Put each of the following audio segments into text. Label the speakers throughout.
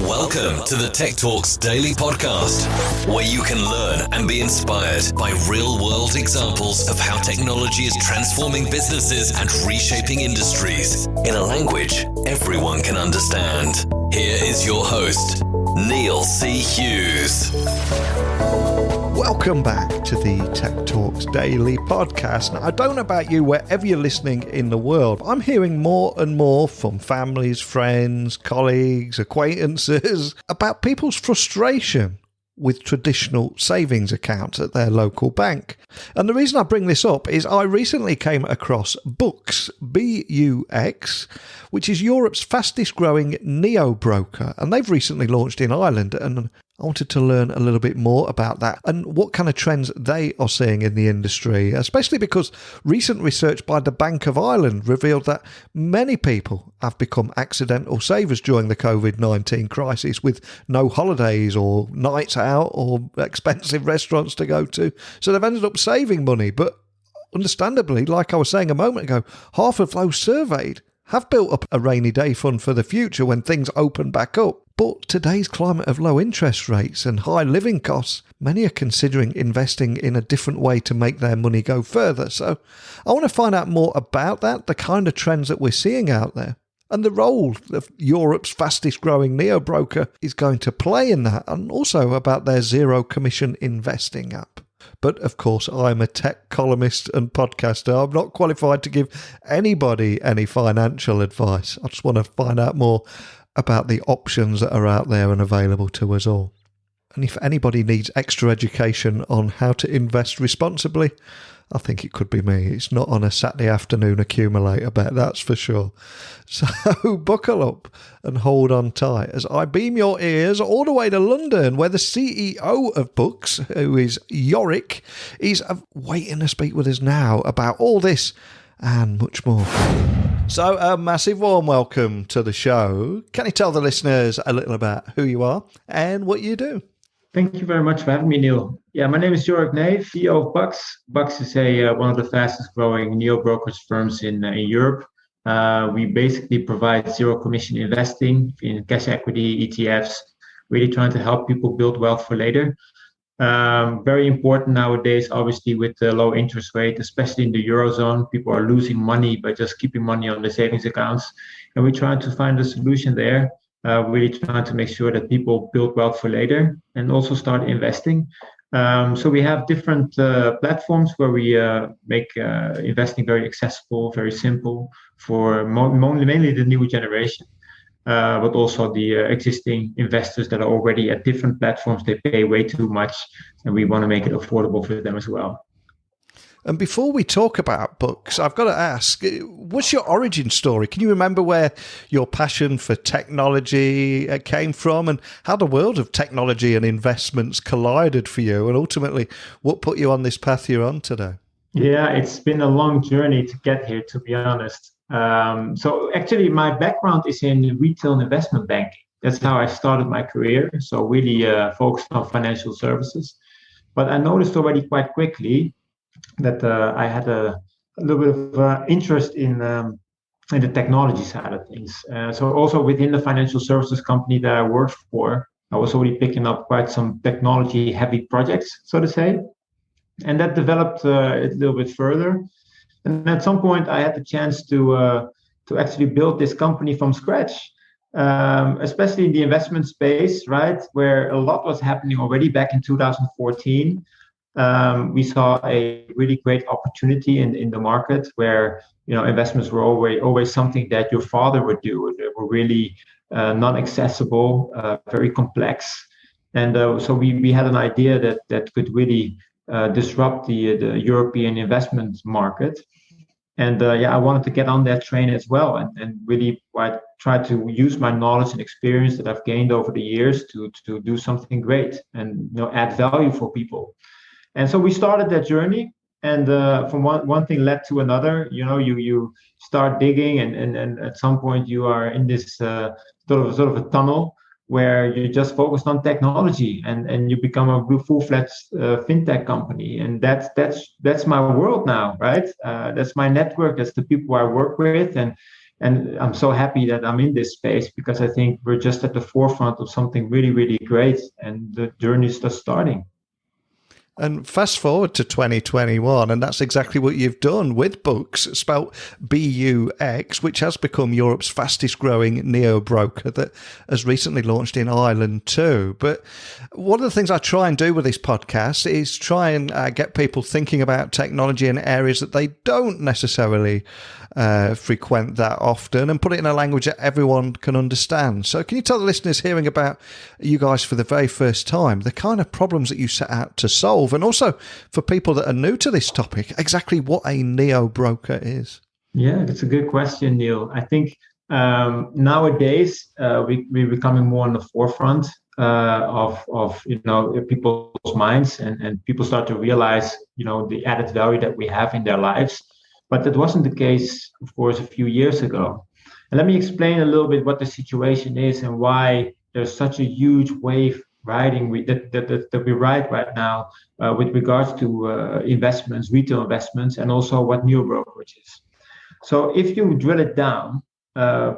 Speaker 1: Welcome to the Tech Talks Daily Podcast, where you can learn and be inspired by real-world examples of how technology is transforming businesses and reshaping industries in a language everyone can understand. Here is your host, Neil C. Hughes.
Speaker 2: Welcome back to the Tech Talks Daily Podcast. Now, I don't know about you, wherever you're listening in the world, I'm hearing more and more from families, friends, colleagues, acquaintances about people's frustration with traditional savings accounts at their local bank. And the reason I bring this up is I recently came across BUX, BUX, which is Europe's fastest growing Neobroker. And they've recently launched in Ireland, and I wanted to learn a little bit more about that and what kind of trends they are seeing in the industry, especially because recent research by the Bank of Ireland revealed that many people have become accidental savers during the COVID-19 crisis with no holidays or nights out or expensive restaurants to go to. So they've ended up saving money. But understandably, like I was saying a moment ago, half of those surveyed have built up a rainy day fund for the future when things open back up. But today's climate of low interest rates and high living costs, many are considering investing in a different way to make their money go further. So I want to find out more about that, the kind of trends that we're seeing out there, and the role that Europe's fastest growing Neobroker is going to play in that, and also about their zero commission investing app. But of course, I'm a tech columnist and podcaster. I'm not qualified to give anybody any financial advice. I just want to find out more about the options that are out there and available to us all. And if anybody needs extra education on how to invest responsibly, I think it could be me. It's not on a Saturday afternoon accumulator bet, that's for sure. So buckle up and hold on tight as I beam your ears all the way to London, where the CEO of BUX, who is Yorick, is waiting to speak with us now about all this and much more. So a massive warm welcome to the show. Can you tell the listeners a little about who you are and what you do?
Speaker 3: Thank you very much for having me, Neil. Yeah, my name is Yorick Neve, CEO of BUX. BUX is one of the fastest growing neo-brokers firms in Europe. We basically provide zero commission investing in cash equity, ETFs, really trying to help people build wealth for later. Very important nowadays, obviously, with the low interest rate, especially in the Eurozone. People are losing money by just keeping money on the savings accounts. And we're trying to find a solution there, really trying to make sure that people build wealth for later and also start investing. So we have different platforms where we make investing very accessible, very simple for mainly the new generation. But also the existing investors that are already at different platforms, they pay way too much, and we want to make it affordable for them as well.
Speaker 2: And before we talk about BUX, I've got to ask, what's your origin story? Can you remember where your passion for technology came from and how the world of technology and investments collided for you, and ultimately what put you on this path you're on today?
Speaker 3: Yeah, it's been a long journey to get here, to be honest. So actually, my background is in retail and investment banking. That's how I started my career. So really focused on financial services. But I noticed already quite quickly that I had a little bit of interest in the technology side of things. So also within the financial services company that I worked for, I was already picking up quite some technology-heavy projects, so to say. And that developed a little bit further. And at some point, I had the chance to actually build this company from scratch, especially in the investment space, right, where a lot was happening already back in 2014. We saw a really great opportunity in the market where investments were always something that your father would do. They were really non-accessible, very complex, and so we had an idea that could really disrupt the European investment market. And I wanted to get on that train as well, and really try to use my knowledge and experience that I've gained over the years to do something great and add value for people. And so we started that journey, and from one thing led to another. You start digging, and at some point you are in this sort of a tunnel where you're just focused on technology, and you become a full-fledged fintech company, and that's my world now, right? That's my network, that's the people I work with, and And I'm so happy that I'm in this space because I think we're just at the forefront of something really, really great, and the journey is just starting.
Speaker 2: And fast forward to 2021, and that's exactly what you've done with BUX, spelt BUX, which has become Europe's fastest growing Neobroker that has recently launched in Ireland too. But one of the things I try and do with this podcast is try and get people thinking about technology in areas that they don't necessarily frequent that often, and put it in a language that everyone can understand. So can you tell the listeners hearing about you guys for the very first time the kind of problems that you set out to solve, and also for people that are new to this topic, exactly what a neo-broker is?
Speaker 3: Yeah, that's a good question, Neil. I think nowadays we're becoming more on the forefront of people's minds, and people start to realize the added value that we have in their lives. But that wasn't the case, of course, a few years ago. And let me explain a little bit what the situation is and why there's such a huge wave riding that we ride right now with regards to investments, retail investments, and also what neo-brokerage is. So if you drill it down,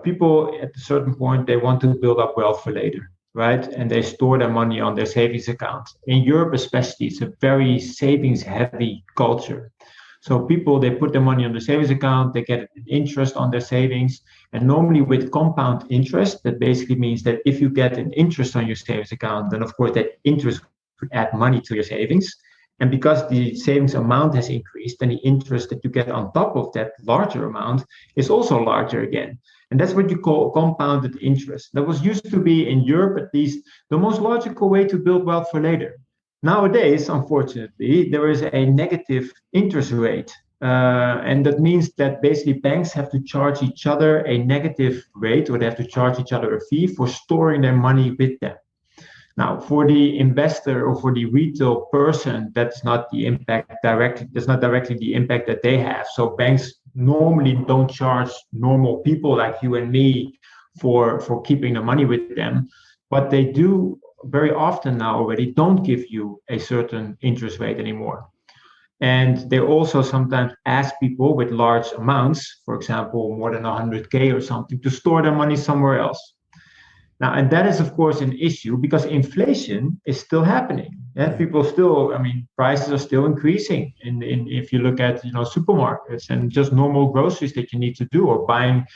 Speaker 3: people at a certain point, they want to build up wealth for later, right? And they store their money on their savings account. In Europe especially, it's a very savings-heavy culture. So people, they put their money on the savings account, they get an interest on their savings. And normally with compound interest, that basically means that if you get an interest on your savings account, then of course that interest could add money to your savings. And because the savings amount has increased, then the interest that you get on top of that larger amount is also larger again. And that's what you call compounded interest. That was used to be, in Europe at least, the most logical way to build wealth for later. Nowadays, unfortunately, there is a negative interest rate. And that means that basically banks have to charge each other a negative rate, or they have to charge each other a fee for storing their money with them. Now, for the investor or for the retail person, that's not the impact directly. That's not directly the impact that they have. So banks normally don't charge normal people like you and me for keeping the money with them, but they do very often now already don't give you a certain interest rate anymore. And they also sometimes ask people with large amounts, for example, more than 100K or something, to store their money somewhere else. Now, and that is, of course, an issue because inflation is still happening. Yeah, people still, prices are still increasing. If you look at, supermarkets and just normal groceries that you need to do, or buying,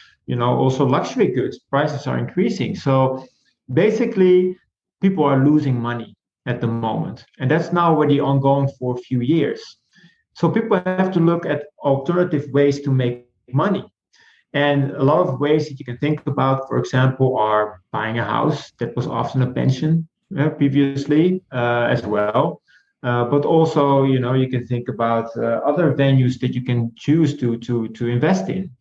Speaker 3: also luxury goods, prices are increasing. So basically, people are losing money at the moment. And that's now already ongoing for a few years. So people have to look at alternative ways to make money. And a lot of ways that you can think about, for example, are buying a house. That was often a pension previously as well. But also, you can think about other venues that you can choose to invest in.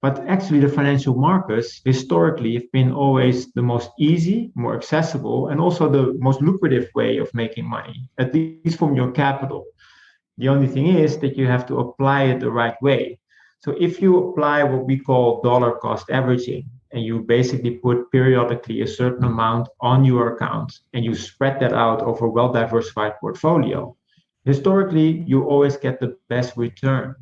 Speaker 3: But actually, the financial markets historically have been always the most easy, more accessible, and also the most lucrative way of making money, at least from your capital. The only thing is that you have to apply it the right way. So if you apply what we call dollar cost averaging, and you basically put periodically a certain amount on your account, and you spread that out over a well-diversified portfolio, historically, you always get the best return.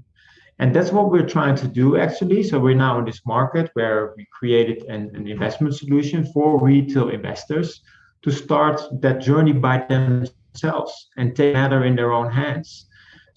Speaker 3: And that's what we're trying to do, actually. So we're now in this market where we created an investment solution for retail investors to start that journey by themselves and take matter in their own hands.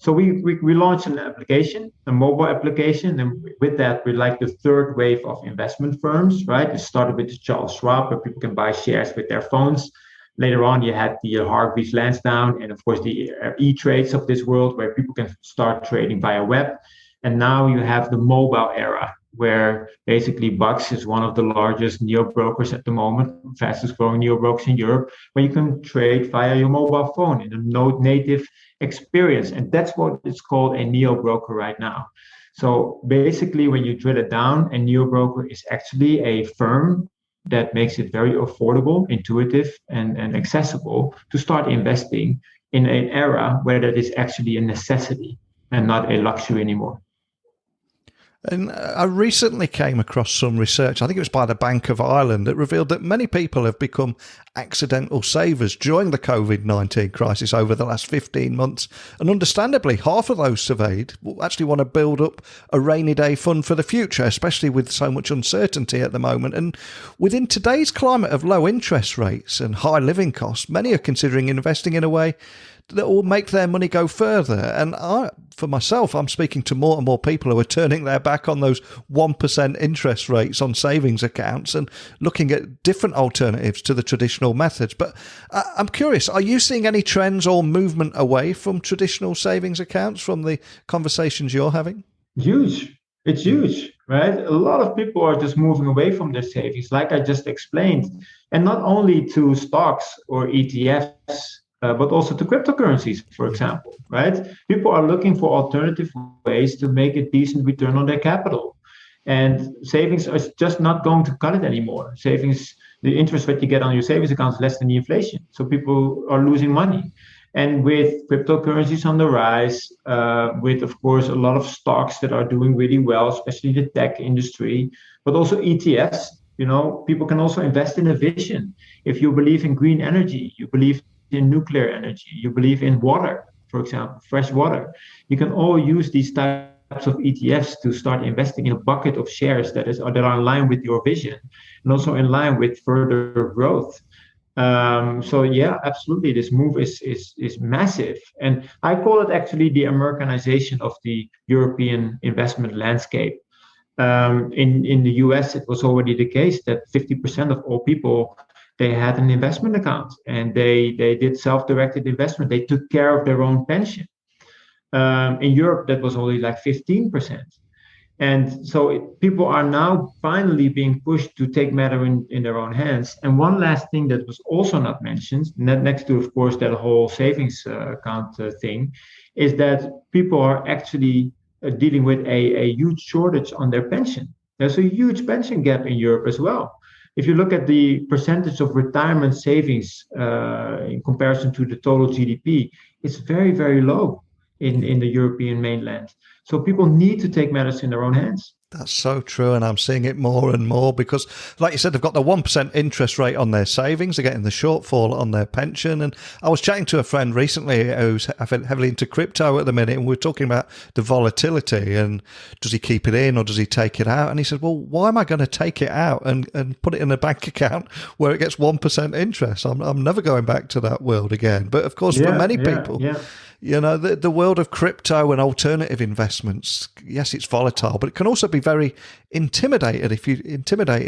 Speaker 3: So we launched an application, a mobile application, and with that, we're like the third wave of investment firms, right? It started with Charles Schwab, where people can buy shares with their phones. Later on, you had the Hargreaves Lansdown, and of course the E-Trades of this world, where people can start trading via web. And now you have the mobile era, where basically BUX is one of the largest neo-brokers at the moment, fastest growing neo-brokers in Europe, where you can trade via your mobile phone in a native experience. And that's what it's called, a neo-broker right now. So basically, when you drill it down, a neo-broker is actually a firm that makes it very affordable, intuitive, and accessible to start investing in an era where that is actually a necessity and not a luxury anymore.
Speaker 2: And I recently came across some research, I think it was by the Bank of Ireland, that revealed that many people have become accidental savers during the COVID-19 crisis over the last 15 months. And understandably, half of those surveyed actually want to build up a rainy day fund for the future, especially with so much uncertainty at the moment. And within today's climate of low interest rates and high living costs, many are considering investing in a way that will make their money go further. And for myself, I'm speaking to more and more people who are turning their back on those 1% interest rates on savings accounts and looking at different alternatives to the traditional methods. But I'm curious, are you seeing any trends or movement away from traditional savings accounts from the conversations you're having?
Speaker 3: Huge. It's huge, right? A lot of people are just moving away from their savings, like I just explained, and not only to stocks or ETFs, but also to cryptocurrencies, for example, right? People are looking for alternative ways to make a decent return on their capital. And savings are just not going to cut it anymore. Savings, the interest rate you get on your savings account is less than the inflation. So people are losing money. And with cryptocurrencies on the rise, with, of course, a lot of stocks that are doing really well, especially the tech industry, but also ETFs, people can also invest in a vision. If you believe in green energy, you believe in nuclear energy, you believe in water, for example, fresh water, you can all use these types of ETFs to start investing in a bucket of shares that are in line with your vision and also in line with further growth. So yeah, absolutely, this move is massive, and I call it actually the Americanization of the European investment landscape. In the US, it was already the case that 50% of all people, they had an investment account, and they did self-directed investment. They took care of their own pension. In Europe, that was only like 15%. And so people are now finally being pushed to take matter in their own hands. And one last thing that was also not mentioned, next to, of course, that whole savings account thing, is that people are actually dealing with a huge shortage on their pension. There's a huge pension gap in Europe as well. If you look at the percentage of retirement savings in comparison to the total GDP, it's very, very low in the European mainland. So people need to take matters in their own hands.
Speaker 2: That's so true, and I'm seeing it more and more because, like you said, they've got the 1% interest rate on their savings, they're getting the shortfall on their pension. And I was chatting to a friend recently who's heavily into crypto at the minute, and we were talking about the volatility and does he keep it in or does he take it out? And he said, well, why am I going to take it out and put it in a bank account where it gets 1% interest? I'm never going back to that world again. But of course, for many people, the world of crypto and alternative investments, yes, it's volatile, but it can also be very intimidating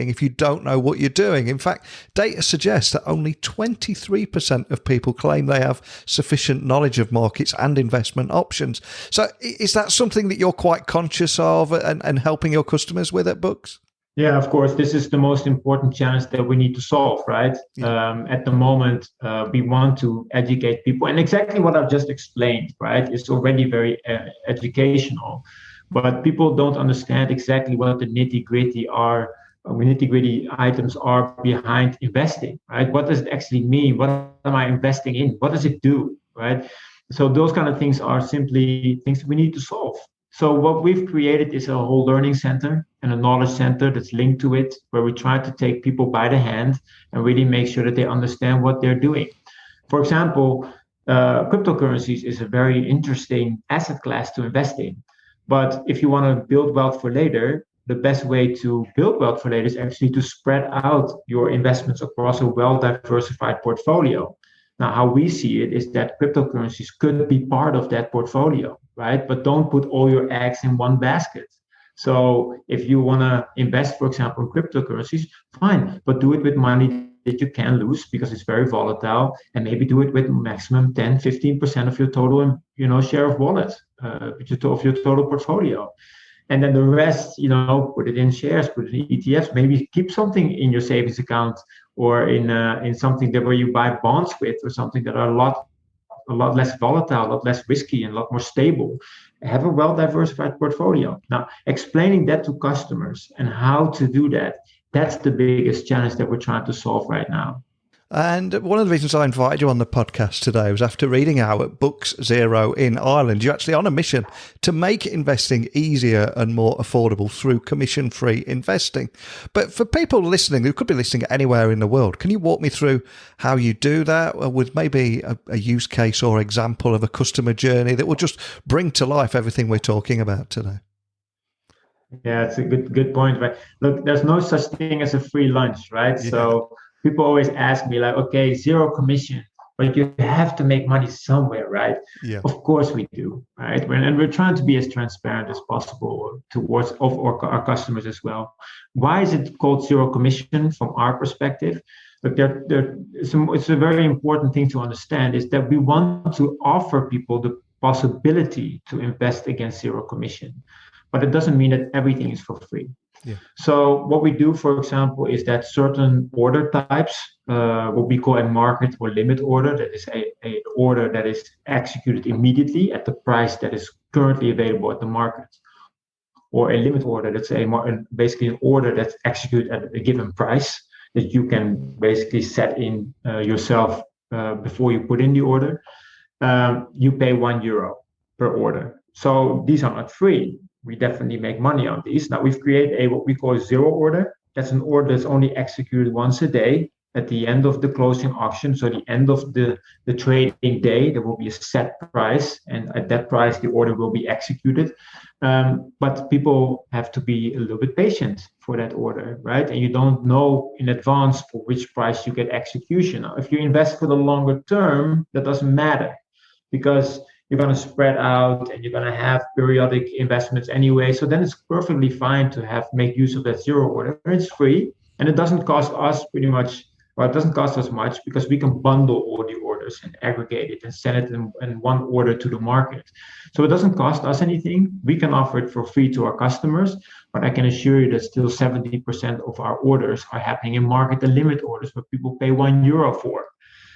Speaker 2: if you don't know what you're doing. In fact, data suggests that only 23% of people claim they have sufficient knowledge of markets and investment options. So is that something that you're quite conscious of and helping your customers with at BUX?
Speaker 3: Yeah, of course, this is the most important challenge that we need to solve, right? Yeah. At the moment, we want to educate people. And exactly what I've just explained, right, is already very educational. But people don't understand exactly what the nitty-gritty items are behind investing, right? What does it actually mean? What am I investing in? What does it do, right? So those kind of things are simply things we need to solve. So what we've created is a whole learning center and a knowledge center that's linked to it, where we try to take people by the hand and really make sure that they understand what they're doing. For example, cryptocurrencies is a very interesting asset class to invest in. But if you want to build wealth for later, the best way to build wealth for later is actually to spread out your investments across a well-diversified portfolio. Now, how we see it is that cryptocurrencies could be part of that portfolio, right? But don't put all your eggs in one basket. So if you want to invest, for example, in cryptocurrencies, fine, but do it with money that you can lose because it's very volatile, and maybe do it with maximum 10, 15% of your total, share of wallet, of your total portfolio. And then the rest, put it in shares, put it in ETFs, maybe keep something in your savings account or in something that where you buy bonds with, or something that are a lot less volatile, a lot less risky, and a lot more stable. Have a well-diversified portfolio. Now, explaining that to customers and how to do that, that's the biggest challenge that we're trying to solve right now.
Speaker 2: And one of the reasons I invited you on the podcast today was after reading out at BUX Zero in Ireland, you're actually on a mission to make investing easier and more affordable through commission-free investing. But for people listening who could be listening anywhere in the world, can you walk me through how you do that with maybe a use case or example of a customer journey that will just bring to life everything we're talking about today?
Speaker 3: Yeah, it's a good point, right? Look, there's no such thing as a free lunch, right?
Speaker 2: Yeah.
Speaker 3: So people always ask me like, okay, zero commission, but you have to make money somewhere, right?
Speaker 2: Yeah.
Speaker 3: Of course we do, right? And we're trying to be as transparent as possible towards our customers as well. Why is it called zero commission from our perspective? Look, it's a very important thing to understand is that we want to offer people the possibility to invest against zero commission. But it doesn't mean that everything is for free.
Speaker 2: Yeah.
Speaker 3: So what we do, for example, is that certain order types, what we call a market or limit order, that is an order that is executed immediately at the price that is currently available at the market, or a limit order, that's basically an order that's executed at a given price that you can basically set in yourself before you put in the order. You pay €1 per order. So these are not free. We definitely make money on these. Now we've created what we call a zero order. That's an order that's only executed once a day at the end of the closing auction. So the end of the trading day, there will be a set price. And at that price, the order will be executed. But people have to be a little bit patient for that order, right? And you don't know in advance for which price you get execution. Now, if you invest for the longer term, that doesn't matter because you're going to spread out and you're going to have periodic investments anyway. So then it's perfectly fine to make use of that zero order. It's free and it doesn't cost us pretty much, well, it doesn't cost us much because we can bundle all the orders and aggregate it and send it in one order to the market. So it doesn't cost us anything. We can offer it for free to our customers, but I can assure you that still 70% of our orders are happening in market and limit orders where people pay €1 for.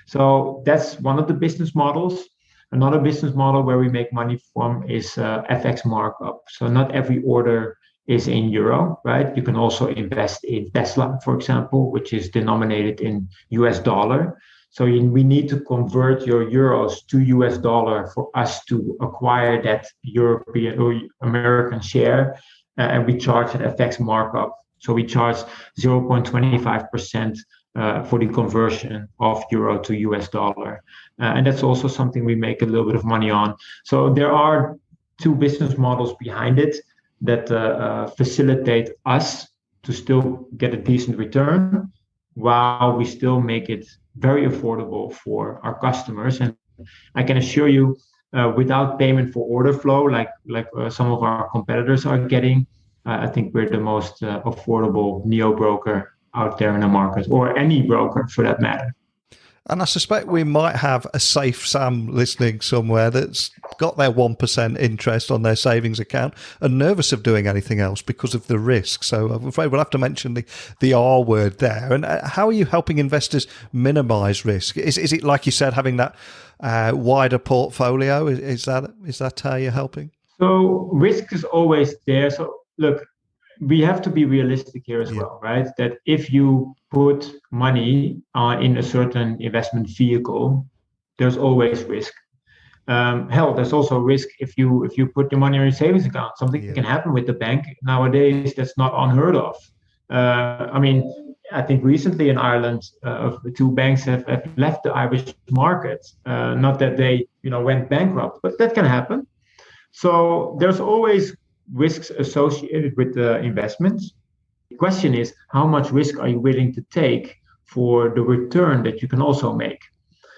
Speaker 3: So that's one of the business models. Another business model where we make money from is FX markup. So not every order is in euro, right? You can also invest in Tesla, for example, which is denominated in US dollar. So we need to convert your euros to US dollar for us to acquire that European or American share. And we charge an FX markup. So we charge 0.25% for the conversion of euro to US dollar. And that's also something we make a little bit of money on. So there are two business models behind it that facilitate us to still get a decent return while we still make it very affordable for our customers. And I can assure you, without payment for order flow, like some of our competitors are getting, I think we're the most affordable Neobroker out there in the market, or any broker for that matter.
Speaker 2: And I suspect we might have a safe Sam listening somewhere that's got their 1% interest on their savings account and nervous of doing anything else because of the risk. So I'm afraid we'll have to mention the R word there. And how are you helping investors minimize risk? Is it, like you said, having that wider portfolio? Is that how you're helping?
Speaker 3: So risk is always there. So look, we have to be realistic here as well, right? That if you put money in a certain investment vehicle, there's always risk. Hell, there's also risk if you put your money in your savings account. Something can happen with the bank. Nowadays, that's not unheard of. I think recently in Ireland, two banks have left the Irish market. Not that they went bankrupt, but that can happen. So there's always risks associated with the investments. The question is, how much risk are you willing to take for the return that you can also make?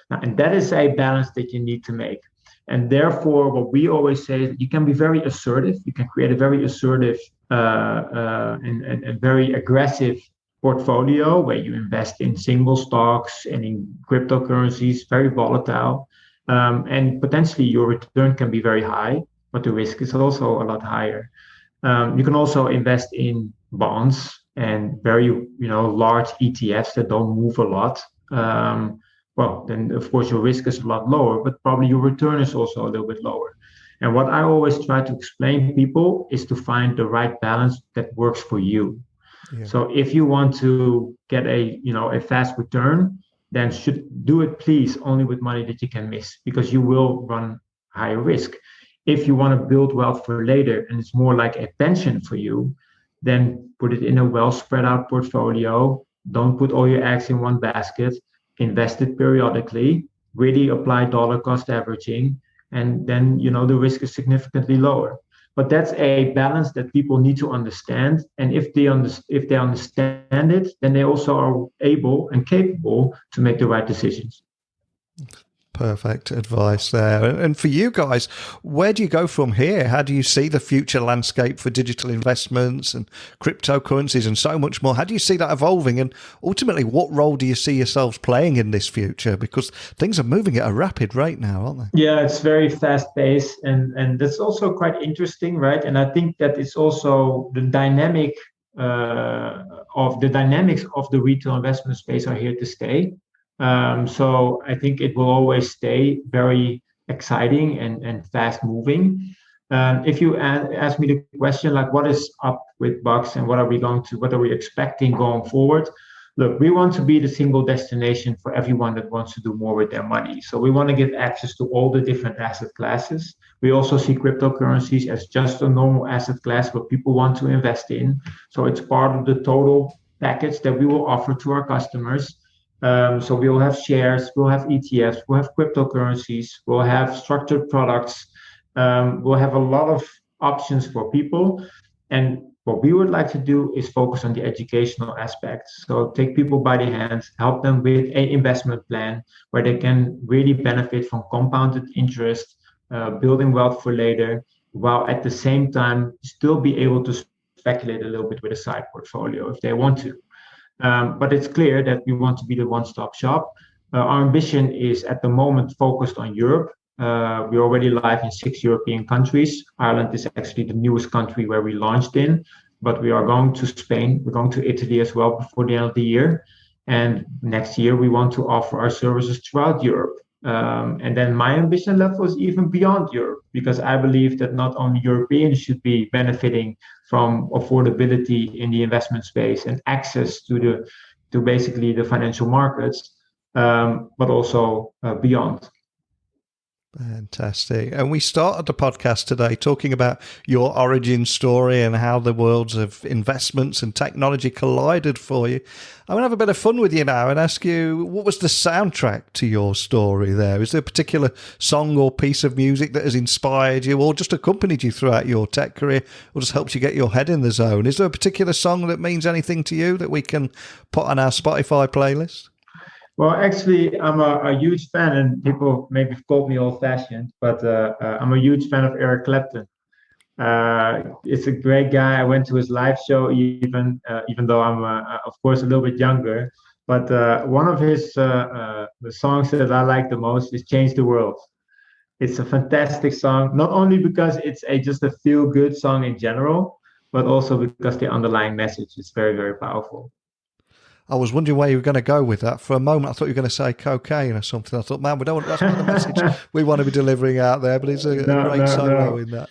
Speaker 3: Now, and that is a balance that you need to make. And therefore, what we always say is that you can be very assertive. You can create a very assertive and very aggressive portfolio where you invest in single stocks and in cryptocurrencies, very volatile. And potentially your return can be very high, but the risk is also a lot higher. You can also invest in bonds and very large ETFs that don't move a lot. Then of course your risk is a lot lower, but probably your return is also a little bit lower. And what I always try to explain to people is to find the right balance that works for you. Yeah. So if you want to get a fast return, then should do it, please, only with money that you can miss, because you will run higher risk. If you want to build wealth for later and it's more like a pension for you, then put it in a well spread out portfolio. Don't put all your eggs in one basket. Invest it periodically. Really apply dollar cost averaging, and then the risk is significantly lower. But that's a balance that people need to understand. And if they understand it, then they also are able and capable to make the right decisions.
Speaker 2: Perfect advice there. And for you guys, where do you go from here? How do you see the future landscape for digital investments and cryptocurrencies and so much more? How do you see that evolving? And ultimately, what role do you see yourselves playing in this future? Because things are moving at a rapid rate now, aren't they?
Speaker 3: Yeah, it's very fast paced, and that's also quite interesting, right? And I think that it's also the dynamics of the retail investment space are here to stay. So I think it will always stay very exciting and fast moving. If you ask me the question, like, what is up with BUX and what are we expecting going forward? Look, we want to be the single destination for everyone that wants to do more with their money. So we want to get access to all the different asset classes. We also see cryptocurrencies as just a normal asset class what people want to invest in. So it's part of the total package that we will offer to our customers. So we'll have shares, we'll have ETFs, we'll have cryptocurrencies, we'll have structured products, we'll have a lot of options for people. And what we would like to do is focus on the educational aspects. So take people by the hand, help them with an investment plan where they can really benefit from compounded interest, building wealth for later, while at the same time still be able to speculate a little bit with a side portfolio if they want to. But it's clear that we want to be the one-stop shop. Our ambition is at the moment focused on Europe. We're already live in 6 European countries. Ireland is actually the newest country where we launched in, but we are going to Spain. We're going to Italy as well before the end of the year. And next year, we want to offer our services throughout Europe. And then my ambition level is even beyond Europe, because I believe that not only Europeans should be benefiting from affordability in the investment space and access to basically the financial markets, but also beyond.
Speaker 2: Fantastic. And we started the podcast today talking about your origin story and how the worlds of investments and technology collided for you. I'm going to have a bit of fun with you now and ask you, what was the soundtrack to your story there? Is there a particular song or piece of music that has inspired you or just accompanied you throughout your tech career or just helps you get your head in the zone? Is there a particular song that means anything to you that we can put on our Spotify playlist?
Speaker 3: Well, actually, I'm a huge fan, and people maybe called me old-fashioned, but I'm a huge fan of Eric Clapton. It's a great guy. I went to his live show, even though I'm, of course, a little bit younger. But one of his the songs that I like the most is "Change the World." It's a fantastic song, not only because it's just a feel-good song in general, but also because the underlying message is very, very powerful.
Speaker 2: I was wondering where you were going to go with that. For a moment, I thought you were going to say cocaine or something. I thought, man, that's not the message we want to be delivering out there, but it's a great solo in that.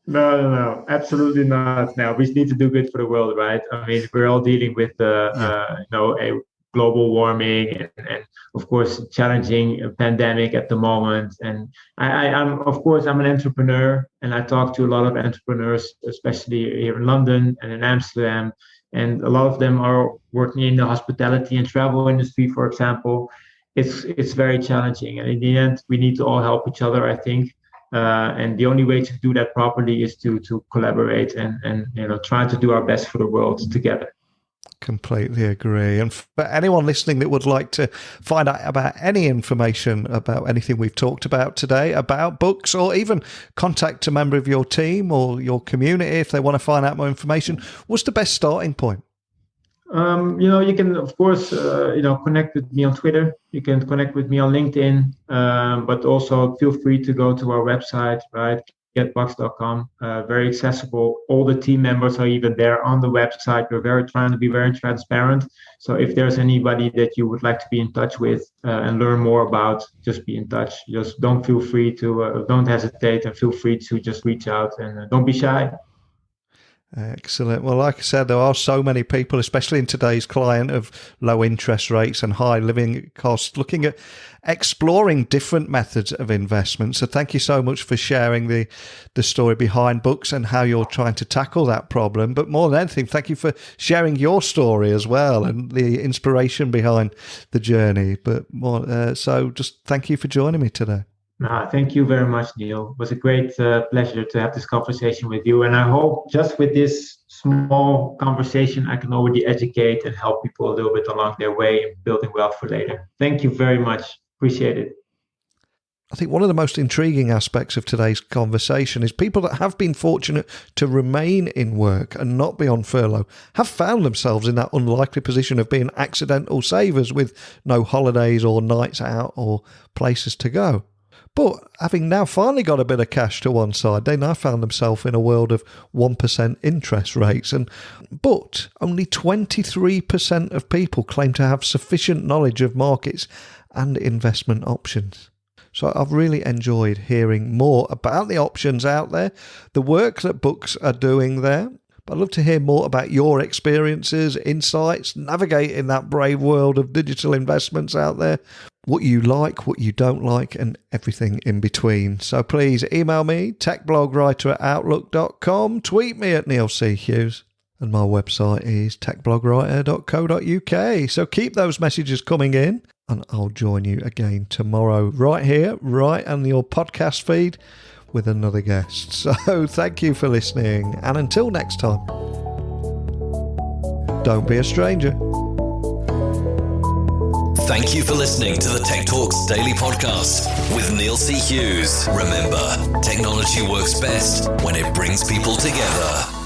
Speaker 3: No, absolutely not. Now, we need to do good for the world, right? I mean, we're all dealing with, a global warming and of course, challenging pandemic at the moment. And I'm an entrepreneur, and I talk to a lot of entrepreneurs, especially here in London and in Amsterdam. And a lot of them are working in the hospitality and travel industry, for example. It's very challenging, and in the end, we need to all help each other, I think. And the only way to do that properly is to collaborate and try to do our best for the world together.
Speaker 2: Completely agree. And for anyone listening that would like to find out about any information about anything we've talked about today, about BUX, or even contact a member of your team or your community if they want to find out more information, what's the best starting point?
Speaker 3: You can, of course, connect with me on Twitter. You can connect with me on LinkedIn, but also feel free to go to our website, right? getbux.com, very accessible. All the team members are even there on the website. We're trying to be very transparent. So if there's anybody that you would like to be in touch with and learn more about, just be in touch. Just don't hesitate, and feel free to just reach out, and don't be shy.
Speaker 2: Excellent. Well, like I said, there are so many people, especially in today's client of low interest rates and high living costs, looking at exploring different methods of investment. So thank you so much for sharing the story behind BUX and how you're trying to tackle that problem. But more than anything, thank you for sharing your story as well and the inspiration behind the journey. But more, so just thank you for joining me today.
Speaker 3: Thank you very much, Neil. It was a great pleasure to have this conversation with you. And I hope just with this small conversation, I can already educate and help people a little bit along their way in building wealth for later. Thank you very much. Appreciate it.
Speaker 2: I think one of the most intriguing aspects of today's conversation is people that have been fortunate to remain in work and not be on furlough have found themselves in that unlikely position of being accidental savers with no holidays or nights out or places to go. But having now finally got a bit of cash to one side, they now found themselves in a world of 1% interest rates. But only 23% of people claim to have sufficient knowledge of markets and investment options. So I've really enjoyed hearing more about the options out there, the work that BUX are doing there. But I'd love to hear more about your experiences, insights, navigating that brave world of digital investments out there, what you like, what you don't like, and everything in between. So please email me, techblogwriter@outlook.com, tweet me at Neil C. Hughes, and my website is techblogwriter.co.uk. So keep those messages coming in, and I'll join you again tomorrow right here, right on your podcast feed, with another guest. So thank you for listening, and until next time, don't be a stranger.
Speaker 1: Thank you for listening to the Tech Talks Daily Podcast with Neil C. Hughes. Remember, technology works best when it brings people together.